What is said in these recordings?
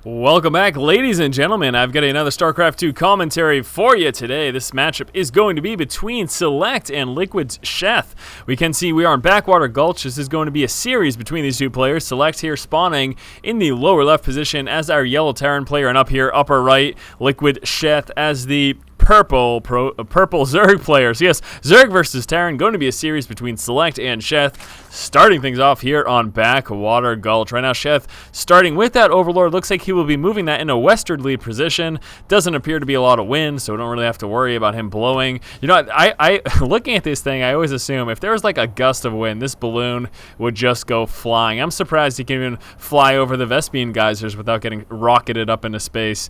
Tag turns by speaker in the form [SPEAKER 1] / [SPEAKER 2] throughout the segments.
[SPEAKER 1] Welcome back, ladies and gentlemen. I've got another StarCraft 2 commentary for you today. This matchup is going to be between SeleCT and Liquid's Sheth. We can see we are in Backwater Gulch. This is going to be a series between these two players. SeleCT here spawning in the lower left position as our yellow Terran player, and up here, upper right, Liquid Sheth as the purple Zerg players. Yes, Zerg versus Terran, going to be a series between SeleCT and Sheth. Starting things off here on Backwater Gulch. Right now, Sheth starting with that Overlord. Looks like he will be moving that in a westwardly position. Doesn't appear to be a lot of wind, so we don't really have to worry about him blowing. You know, I looking at this thing, I always assume if there was like a gust of wind, this balloon would just go flying. I'm surprised he can even fly over the Vespene geysers without getting rocketed up into space.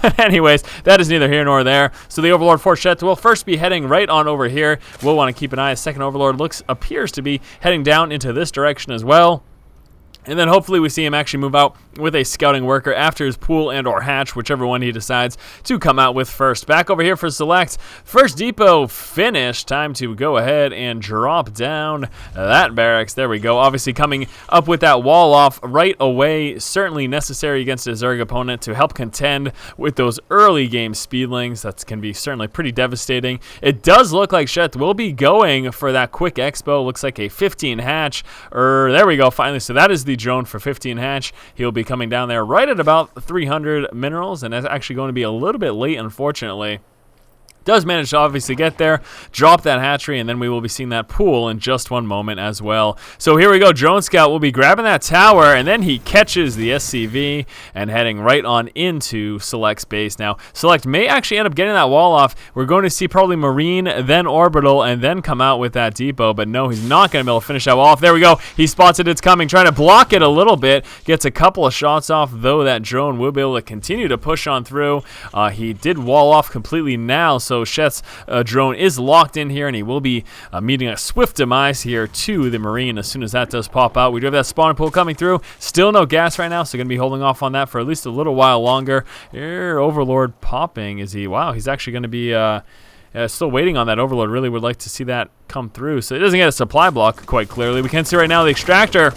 [SPEAKER 1] But anyways, that is neither here nor there. So the Overlord for Sheth will first be heading right on over here. We'll want to keep an eye. A second Overlord appears to be heading down into this direction as well. And then hopefully we see him actually move out with a scouting worker after his pool and or hatch, whichever one he decides to come out with first. Back over here for SeleCT. First depot finished. Time to go ahead and drop down that barracks. There we go. Obviously coming up with that wall off right away. Certainly necessary against a Zerg opponent to help contend with those early game speedlings. That can be certainly pretty devastating. It does look like Sheth will be going for that quick expo. Looks like a 15 hatch. There we go, finally. So that is the drone for 15 hatch. He'll be coming down there right at about 300 minerals, and that's actually going to be a little bit late, unfortunately. Does manage to obviously get there, drop that hatchery, and then we will be seeing that pool in just one moment as well. So here we go. Drone Scout will be grabbing that tower, and then he catches the SCV and heading right on into SeleCT's base. Now, SeleCT may actually end up getting that wall off. We're going to see probably Marine, then Orbital, and then come out with that depot. But no, he's not going to be able to finish that wall off. There we go. He spots it. It's coming. Trying to block it a little bit. Gets a couple of shots off, though that drone will be able to continue to push on through. He did wall off completely now, so Sheth's drone is locked in here, and he will be meeting a swift demise here to the Marine as soon as that does pop out. We do have that spawning pool coming through. Still no gas right now, so going to be holding off on that for at least a little while longer. Here, Overlord popping. Is he? Wow, he's actually going to be still waiting on that Overlord. Really would like to see that come through. So it doesn't get a supply block quite clearly. We can see right now the extractor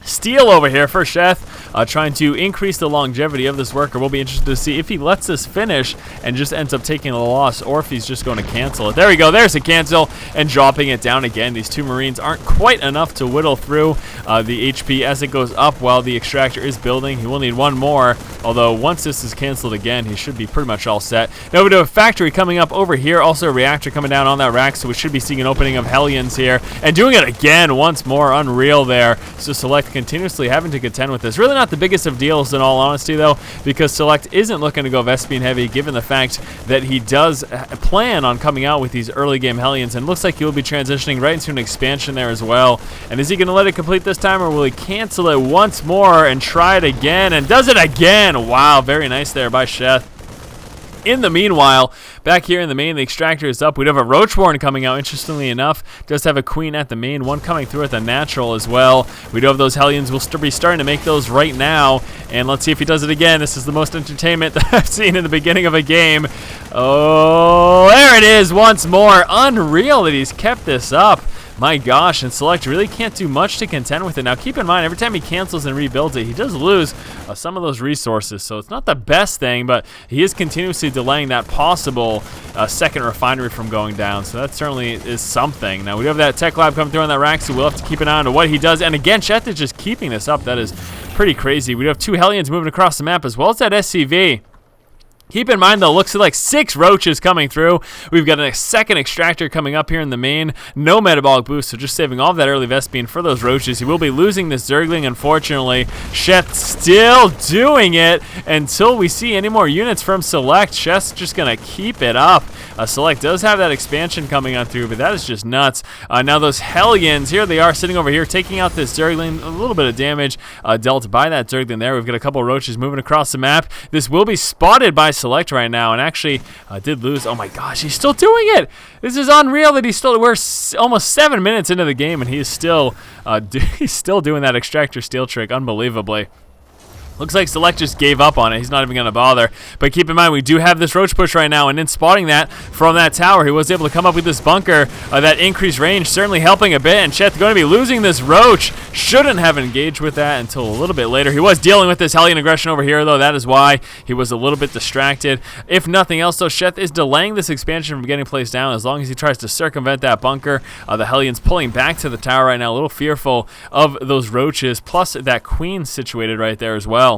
[SPEAKER 1] steal over here for Sheth, trying to increase the longevity of this worker. We'll be interested to see if he lets this finish and just ends up taking the loss, or if he's just going to cancel it. There we go. There's a cancel and dropping it down again. These two Marines aren't quite enough to whittle through the HP as it goes up while the extractor is building. He will need one more, although once this is canceled again, he should be pretty much all set. Now we do a factory coming up over here. Also a reactor coming down on that rack, so we should be seeing an opening of Hellions here. And doing it again once more. Unreal there. So SeleCT continuously having to contend with this. Really not the biggest of deals in all honesty, though, because SeleCT isn't looking to go Vespene heavy, given the fact that he does plan on coming out with these early game Hellions, and looks like he will be transitioning right into an expansion there as well. And is he going to let it complete this time, or will he cancel it once more and try it again, and does it again? Wow, very nice there by Sheth. In the meanwhile, back here in the main, the extractor is up. We do have a Roachborn coming out, interestingly enough. Does have a Queen at the main, one coming through at the natural as well. We do have those Hellions. We'll be starting to make those right now. And let's see if he does it again. This is the most entertainment that I've seen in the beginning of a game. Oh, there it is once more. Unreal that he's kept this up. My gosh, and SeleCT really can't do much to contend with it. Now, keep in mind, every time he cancels and rebuilds it, he does lose some of those resources, so it's not the best thing, but he is continuously delaying that possible second refinery from going down, so that certainly is something. Now, we do have that tech lab coming through on that rack, so we'll have to keep an eye on what he does, and again, Sheth is just keeping this up. That is pretty crazy. We do have two Hellions moving across the map, as well as that SCV. Keep in mind, though, looks like 6 roaches coming through. We've got a second extractor coming up here in the main. No metabolic boost, so just saving all of that early Vespene for those roaches. He will be losing this Zergling, unfortunately. Sheth still doing it until we see any more units from SeleCT. Sheth's just going to keep it up. SeleCT does have that expansion coming on through, but that is just nuts. Now those Hellions, here they are sitting over here, taking out this Zergling. A little bit of damage dealt by that Zergling there. We've got a couple roaches moving across the map. This will be spotted by SeleCT right now, and actually did lose. Oh my gosh, he's still doing it. This is unreal that we're almost 7 minutes into the game, and he is still he's still doing that extractor steal trick unbelievably. Looks like SeleCT just gave up on it. He's not even going to bother. But keep in mind, we do have this roach push right now, and in spotting that from that tower, he was able to come up with this bunker. That increased range certainly helping a bit, and Sheth going to be losing this roach. Shouldn't have engaged with that until a little bit later. He was dealing with this Hellion aggression over here, though. That is why he was a little bit distracted. If nothing else, though, Sheth is delaying this expansion from getting placed down as long as he tries to circumvent that bunker. The Hellion's pulling back to the tower right now, a little fearful of those roaches, plus that queen situated right there as well.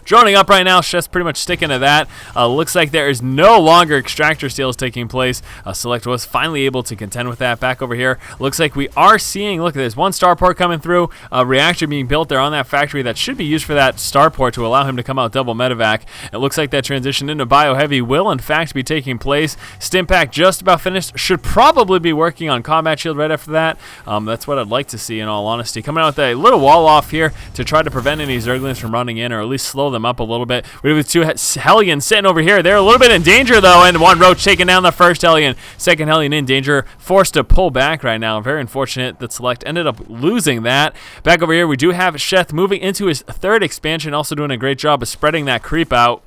[SPEAKER 1] Droning up right now, Sheth's pretty much sticking to that. Looks like there is no longer extractor steals taking place. SeleCT was finally able to contend with that. Back over here, looks like we are seeing, look at this, one starport coming through, a reactor being built there on that factory that should be used for that starport to allow him to come out double medevac. It looks like that transition into bioheavy will in fact be taking place. Stimpack just about finished, should probably be working on combat shield right after that. That's what I'd like to see in all honesty. Coming out with a little wall off here to try to prevent any Zerglings from running in, or at least slow them up a little bit. We have two Hellions sitting over here. They're a little bit in danger though, and one roach taking down the first Hellion. Second Hellion in danger, forced to pull back right now. Very unfortunate that SeleCT ended up losing that. Back over here, we do have Sheth moving into his third expansion, also doing a great job of spreading that creep out.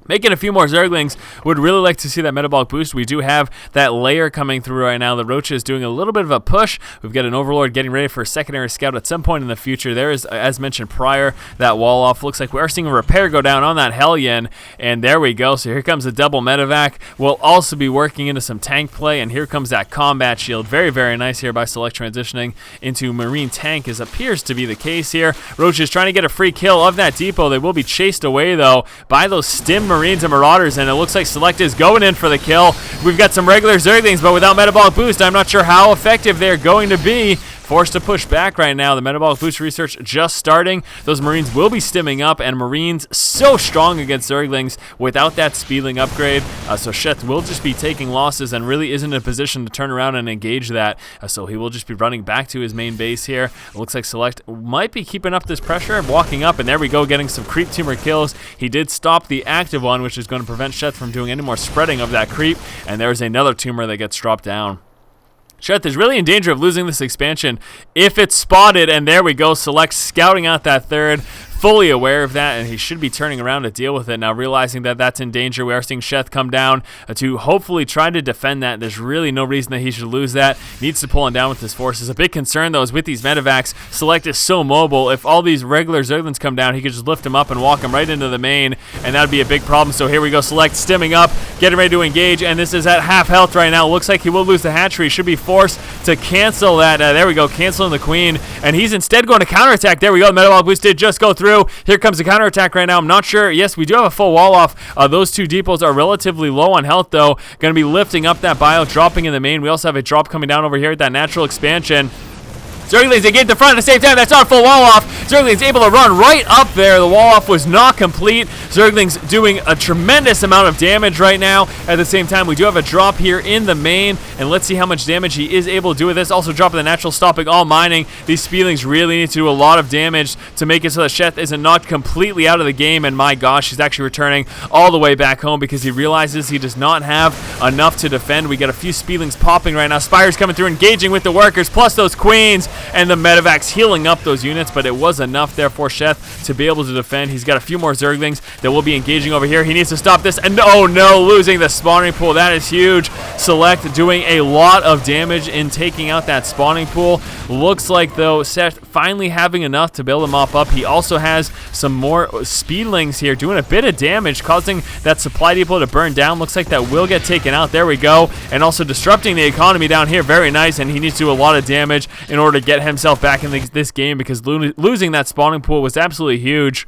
[SPEAKER 1] Making a few more Zerglings. Would really like to see that metabolic boost. We do have that layer coming through right now. The Roach is doing a little bit of a push. We've got an Overlord getting ready for a secondary scout at some point in the future. There is, as mentioned prior, that wall off. Looks like we are seeing a repair go down on that Hellion. And there we go. So here comes the double medevac. We'll also be working into some tank play. And here comes that combat shield. Very, very nice here by SeleCT transitioning into Marine tank, as appears to be the case here. Roach is trying to get a free kill of that depot. They will be chased away, though, by those stim Marines and Marauders, and it looks like SeleCT is going in for the kill. We've got some regular Zerglings, but without metabolic boost, I'm not sure how effective they're going to be. Forced to push back right now. The metabolic boost research just starting. Those Marines will be stimming up, and Marines so strong against Zerglings without that speedling upgrade. So Sheth will just be taking losses and really isn't in a position to turn around and engage that. So he will just be running back to his main base here. It looks like SeleCT might be keeping up this pressure, walking up, and there we go, getting some creep tumor kills. He did stop the active one, which is going to prevent Sheth from doing any more spreading of that creep, and there's another tumor that gets dropped down. Sheth is really in danger of losing this expansion if it's spotted, and there we go, SeleCT scouting out that third. Fully aware of that, and he should be turning around to deal with it. Now, realizing that that's in danger, we are seeing Sheth come down to hopefully try to defend that. There's really no reason that he should lose that. Needs to pull him down with his forces. A big concern, though, is with these medevacs, SeleCT is so mobile. If all these regular Zerglings come down, he could just lift him up and walk him right into the main, and that would be a big problem. So here we go, SeleCT stimming up, getting ready to engage, and this is at half health right now. Looks like he will lose the hatchery. Should be forced to cancel that. There we go, canceling the queen, and he's instead going to counterattack. There we go, the metabolic boost did just go through. Here comes the counterattack right now. I'm not sure. Yes, we do have a full wall off. Those two depots are relatively low on health, though. Going to be lifting up that bio, dropping in the main. We also have a drop coming down over here at that natural expansion. Zerglings, they get the front at the same time. That's not a full wall off. Zerglings able to run right up there. The wall off was not complete. Zerglings doing a tremendous amount of damage right now. At the same time, we do have a drop here in the main, and let's see how much damage he is able to do with this. Also dropping the natural, stopping all mining. These Speedlings really need to do a lot of damage to make it so that Sheth isn't not completely out of the game, and my gosh, he's actually returning all the way back home because he realizes he does not have enough to defend. We got a few Speedlings popping right now. Spires coming through, engaging with the workers, plus those queens. And the medevacs healing up those units, but it was enough there for Sheth to be able to defend. He's got a few more Zerglings that will be engaging over here. He needs to stop this, and oh no, losing the spawning pool. That is huge. SeleCT doing a lot of damage in taking out that spawning pool. Looks like, though, Sheth finally having enough to be able to mop up. He also has some more Speedlings here doing a bit of damage, causing that supply depot to burn down. Looks like that will get taken out. There we go. And also disrupting the economy down here. Very nice, and he needs to do a lot of damage in order to get himself back in this game because losing that spawning pool was absolutely huge.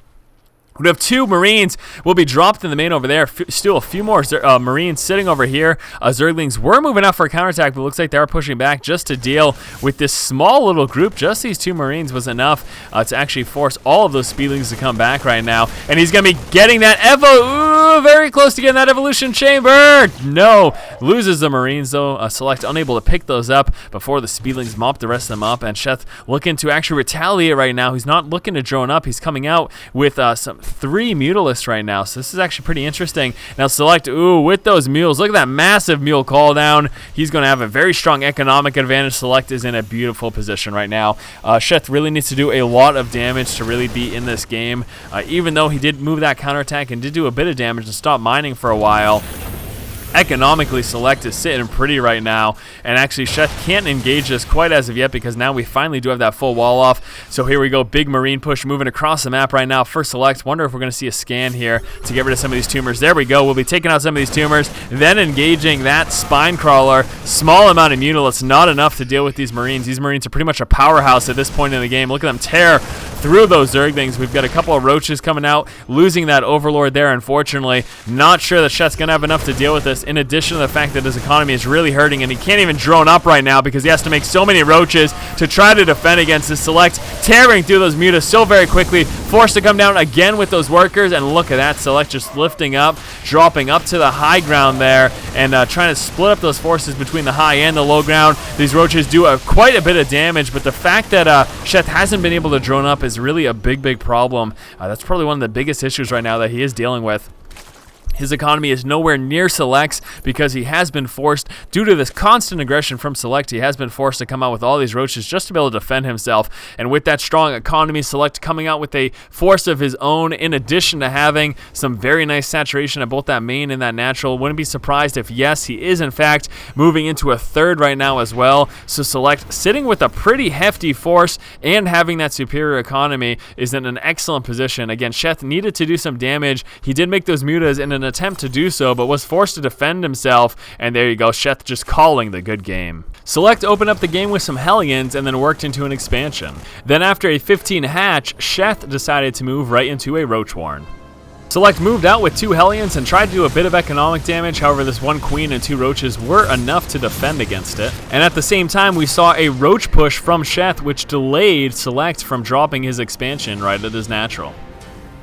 [SPEAKER 1] We have two Marines will be dropped in the main over there. Still a few more Marines sitting over here. Zerglings were moving out for a counterattack, but it looks like they are pushing back just to deal with this small little group. Just these two Marines was enough to actually force all of those Speedlings to come back right now. And he's going to be getting that Evo. Ooh, very close to getting that Evolution Chamber. No. Loses the Marines, though. SeleCT unable to pick those up before the Speedlings mop the rest of them up. And Sheth looking to actually retaliate right now. He's not looking to drone up. He's coming out with some 3 Mutalisks right now, so this is actually pretty interesting. Now Select, ooh, with those mules, look at that massive mule call down. He's going to have a very strong economic advantage. Select is in a beautiful position right now. Sheth really needs to do a lot of damage to really be in this game, even though he did move that counterattack and did do a bit of damage and stop mining for a while. Economically, Select is sitting pretty right now, and actually Sheth can't engage this quite as of yet because now we finally do have that full wall off. So here we go, big marine push moving across the map right now for Select. Wonder if we're going to see a scan here to get rid of some of these tumors. There we go, we'll be taking out some of these tumors, then engaging that spine crawler. Small amount of Mutalisks, not enough to deal with these marines. These marines are pretty much a powerhouse at this point in the game. Look at them tear through those Zerglings. We've got a couple of roaches coming out, losing that Overlord there, unfortunately. Not sure that Sheth's going to have enough to deal with this, in addition to the fact that his economy is really hurting, and he can't even drone up right now because he has to make so many roaches to try to defend against this Select, tearing through those mutas so very quickly, forced to come down again with those workers, and look at that, Select just lifting up, dropping up to the high ground there, and trying to split up those forces between the high and the low ground. These roaches do quite a bit of damage, but the fact that Sheth hasn't been able to drone up is really a big problem. That's probably one of the biggest issues right now that he is dealing with. His economy is nowhere near Select's because he has been forced, due to this constant aggression from Select, he has been forced to come out with all these roaches just to be able to defend himself. And with that strong economy, Select coming out with a force of his own, in addition to having some very nice saturation at both that main and that natural. Wouldn't be surprised if, yes, he is in fact moving into a third right now as well. So Select, sitting with a pretty hefty force and having that superior economy, is in an excellent position. Again, Sheth needed to do some damage. He did make those mutas in an attempt to do so, but was forced to defend himself, and there you go, Sheth just calling the good game. Select opened up the game with some Hellions and then worked into an expansion. Then after a 15 hatch, Sheth decided to move right into a Roach Warren. Select moved out with 2 Hellions and tried to do a bit of economic damage. However, this 1 Queen and 2 Roaches were enough to defend against it. And at the same time, we saw a Roach push from Sheth, which delayed Select from dropping his expansion right at his natural.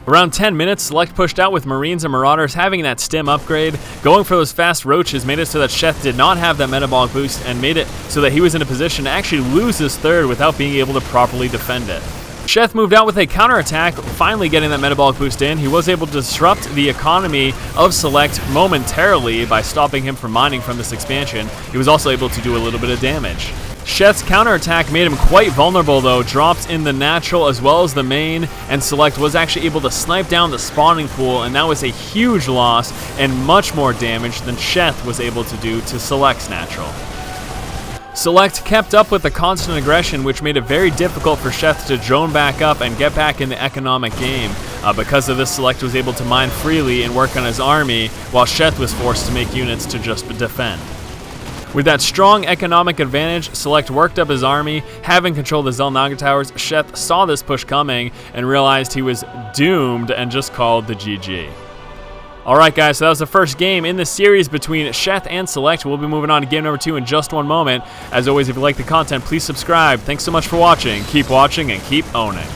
[SPEAKER 1] Around 10 minutes, Select pushed out with Marines and Marauders, having that stim upgrade. Going for those fast roaches made it so that Sheth did not have that metabolic boost, and made it so that he was in a position to actually lose his third without being able to properly defend it. Sheth moved out with a counterattack, finally getting that metabolic boost in. He was able to disrupt the economy of Select momentarily by stopping him from mining from this expansion. He was also able to do a little bit of damage. Sheth's counterattack made him quite vulnerable though, dropped in the natural as well as the main, and Select was actually able to snipe down the spawning pool, and that was a huge loss and much more damage than Sheth was able to do to Select's natural. Select kept up with the constant aggression, which made it very difficult for Sheth to drone back up and get back in the economic game. Because of this, Select was able to mine freely and work on his army, while Sheth was forced to make units to just defend. With that strong economic advantage, Select worked up his army, having control of the Xel'Naga towers. Sheth saw this push coming and realized he was doomed and just called the GG. Alright guys, so that was the first game in the series between Sheth and Select. We'll be moving on to game number 2 in just one moment. As always, if you like the content, please subscribe. Thanks so much for watching. Keep watching and keep owning.